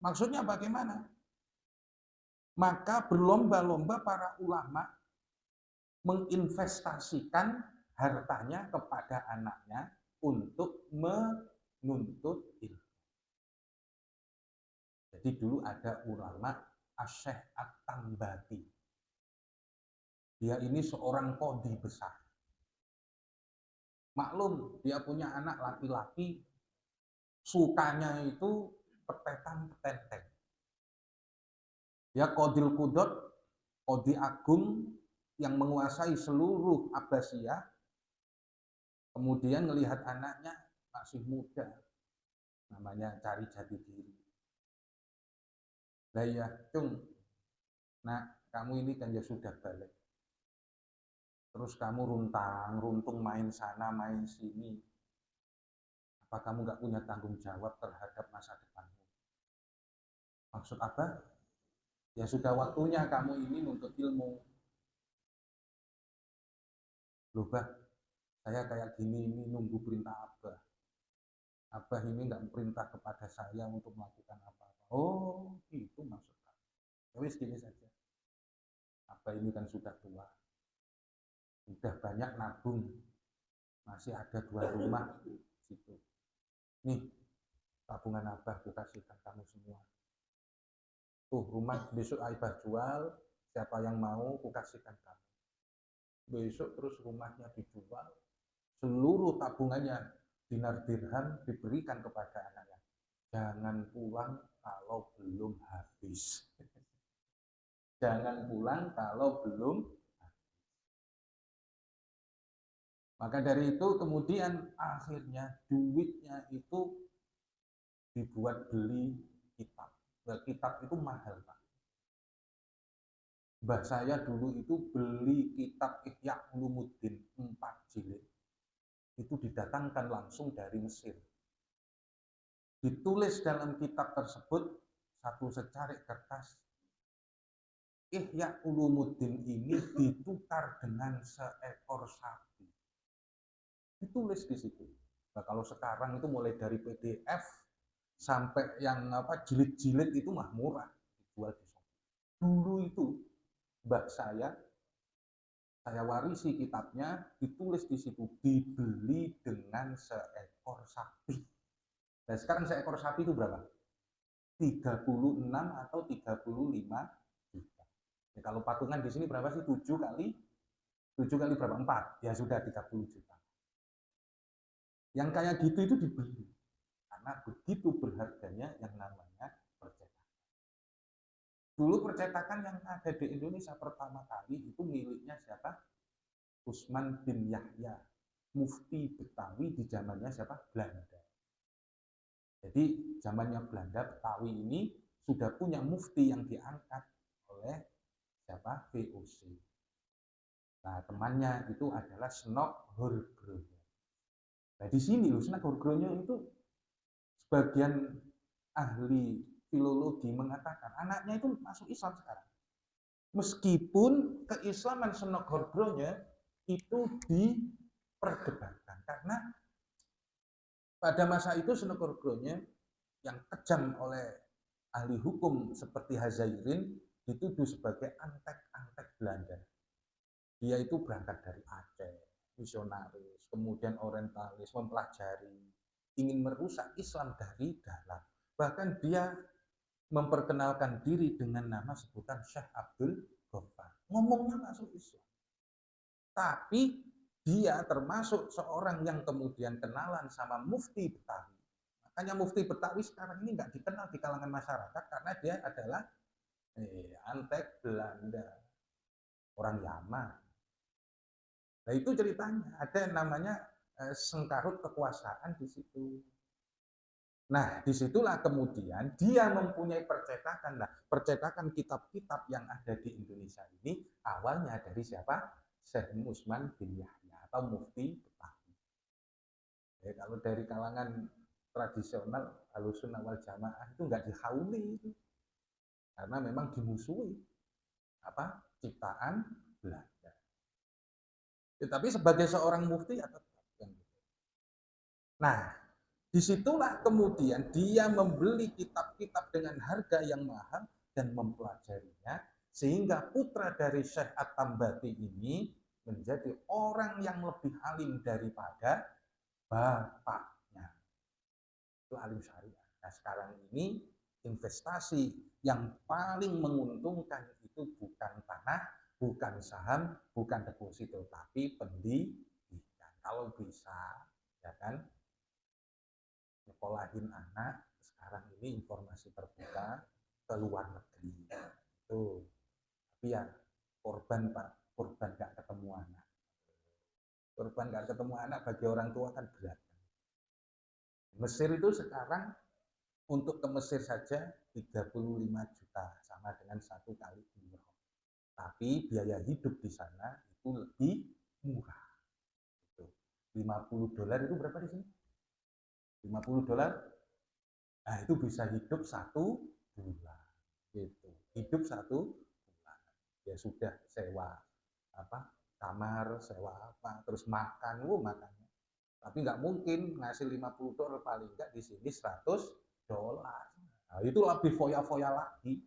Maksudnya bagaimana? Maka berlomba-lomba para ulama menginvestasikan hartanya kepada anaknya untuk menuntut ilmu. Jadi dulu ada ulama Asy-Syaikh At-Tambati. Dia ini seorang qadhi besar. Maklum, dia punya anak laki-laki, sukanya itu petetan-petenteng. Ya Qadhil Qudot, Qadhi Agung yang menguasai seluruh Abbasiyah, kemudian melihat anaknya masih muda, namanya cari jati diri. Lah ya, Cung, nah kamu ini kan ya sudah balik. Terus kamu runtung main sana, main sini. Apa kamu nggak punya tanggung jawab terhadap masa depanmu? Maksud apa? Ya sudah waktunya kamu ini nuntut ilmu. Loh bah, saya kayak gini ini nunggu perintah Abah. Abah ini nggak perintah kepada saya untuk melakukan apa-apa. Oh, itu maksudnya. Ya wis gini saja. Abah ini kan sudah tua. Sudah banyak nabung. Masih ada 2 rumah situ. Nih, tabungan Abah aku kasihkan kamu semua. Tuh, rumah besok Abah jual, siapa yang mau aku kasihkan kamu. Besok terus rumahnya dijual, seluruh tabungannya dinar dirham diberikan kepada anaknya. Jangan pulang kalau belum habis. Jangan pulang kalau belum. Maka dari itu kemudian akhirnya duitnya itu dibuat beli kitab. Nah, kitab itu mahal, Pak. Mbah saya dulu itu beli kitab Ihya Ulumuddin 4 jilid. Itu didatangkan langsung dari Mesir. Ditulis dalam kitab tersebut satu secarik kertas, Ihya Ulumuddin ini ditukar dengan seekor sapi. Ditulis di situ. Nah, kalau sekarang itu mulai dari PDF sampai yang jilid-jilid itu mah murah dijual di sana. Dulu itu mbak saya warisi kitabnya, ditulis di situ dibeli dengan seekor sapi. Dan sekarang seekor sapi itu berapa? 36 atau 35 juta. Ya, kalau patungan di sini berapa sih? 7 kali berapa? 4. Ya sudah 30 juta. Yang kayak gitu itu dibeli. Karena begitu berharganya yang namanya percetakan. Dulu percetakan yang ada di Indonesia pertama kali itu miliknya siapa? Usman bin Yahya, mufti Betawi di zamannya siapa? Belanda. Jadi zamannya Belanda, Betawi ini sudah punya mufti yang diangkat oleh siapa? VOC. Nah, temannya itu adalah Snok Horgronya. Nah, di sini loh, Snok Horgronya itu sebagian ahli filologi mengatakan anaknya itu masuk Islam sekarang. Meskipun keislaman Snok Horgronya itu diperdebatkan karena pada masa itu Snok Horgronya yang kejam oleh ahli hukum seperti Hazairin dituduh sebagai antek-antek Belanda. Dia itu berangkat dari Aceh, misionaris, kemudian orientalis, mempelajari, ingin merusak Islam dari dalam. Bahkan dia memperkenalkan diri dengan nama sebutan Syekh Abdul Ghaffar. Ngomongnya masuk Islam. Tapi dia termasuk seorang yang kemudian kenalan sama Mufti Betawi. Makanya Mufti Betawi sekarang ini nggak dikenal di kalangan masyarakat karena dia adalah antek Belanda, orang Yaman. Nah itu ceritanya, ada yang namanya sengkarut kekuasaan di situ. Nah disitulah kemudian dia mempunyai percetakan. Nah percetakan kitab-kitab yang ada di Indonesia ini awalnya dari siapa? Syekh Usman bin Yahya atau Mufti Betawi. Ya, kalau dari kalangan tradisional Ahlussunnah wal Jamaah itu nggak dihauli itu. Karena memang dimusuhi apa ciptaan Belanda. Tetapi sebagai seorang mufti ya tetap. Nah, Disitulah kemudian dia membeli kitab-kitab dengan harga yang mahal dan mempelajarinya, sehingga putra dari Syekh At-Tambati ini menjadi orang yang lebih alim daripada bapaknya. Itu alim syariah. Nah sekarang ini investasi yang paling menguntungkan itu bukan tanah, bukan saham, bukan deposito, tapi pendidikan. Kalau bisa, ya kan, nyekolahin anak sekarang ini informasi terbuka ke luar negeri. Tuh. Tapi ya korban Pak, korban gak ketemu anak. Korban gak ketemu anak bagi orang tua kan berat. Mesir itu sekarang untuk ke Mesir saja 35 juta, sama dengan 1 kali umroh. Tapi biaya hidup di sana itu lebih murah. Gitu. $50 itu berapa di sini? $50. Nah, itu bisa hidup 1 bulan. Gitu. Hidup 1 bulan. Ya sudah sewa apa? Kamar, sewa apa, terus makan, makannya. Tapi nggak mungkin ngasih $50, paling nggak di sini $100. Nah, itu lebih foya-foya lagi.